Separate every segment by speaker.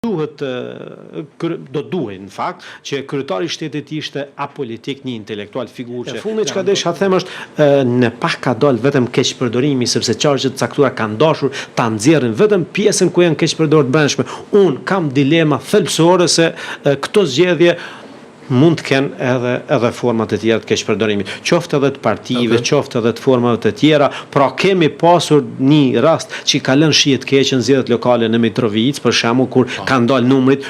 Speaker 1: Do duhet në fakt që kryetari i shtetit ishte apolitik, një intelektual figurë që
Speaker 2: fundi çka desha them është
Speaker 1: në pak ka dalë vetëm keqpërdorimi sepse çargjet caktuara kanë dashur ta nxjerrin vetëm pjesën ku janë keqpërdorur të brendshme. Un kam dilema thelbësore se këto zgjedhje mund të kenë edhe forma të tjera të keqpërdorimit, qoftë edhe të partive, qoftë edhe të formave të tjera. Pra kemi pasur një rast që ka lënë shije të keqe në zgjedhjet lokale në Mitrovic, për shembull, kur ka ndalë numrit,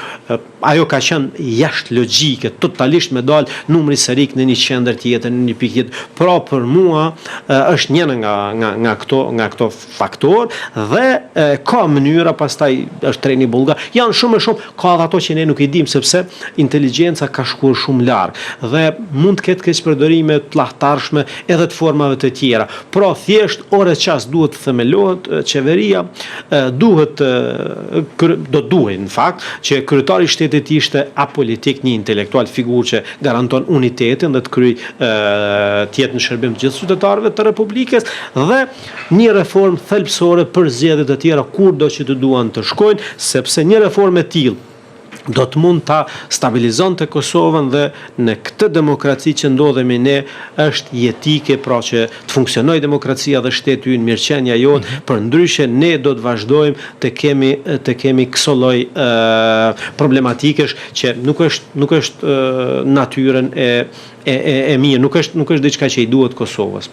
Speaker 1: ajo ka qenë jashtë logjike, totalisht me dalë numri serik në një qendër tjetër, në një pikë tjetër. Pra për mua është një nga këto faktor dhe ka mënyra, pastaj është treni bullgar. Janë shumë e shumë, ka edhe ato që ne nuk i dim sepse inteligjenca ka shkuar shumë larg dhe mund të ketë keqpërdorime të llahtarshme edhe të formave të tjera. Pra thjesht ore çast duhet të themelohet qeveria, do duhet në fakt që kryetari i shtetit ishte apolitik, një intelektual figurë që garanton unitetin dhe të jetë në shërbim të gjithë qytetarëve të Republikës dhe një reformë thelbësore për zgjedhjet e tjera kurdo që të duan të shkojnë, sepse një reformë e tillë do të mund ta stabilizonte Kosovën dhe në këtë demokraci që ndodhemi ne është jetike, pra që të funksionojë demokracia dhe shteti ynë, mirëqenia jote, përndryshe ne do të vazhdojmë të kemi këso lloj problematikesh që nuk është natyrën e mirë, nuk është diçka që i duhet Kosovës.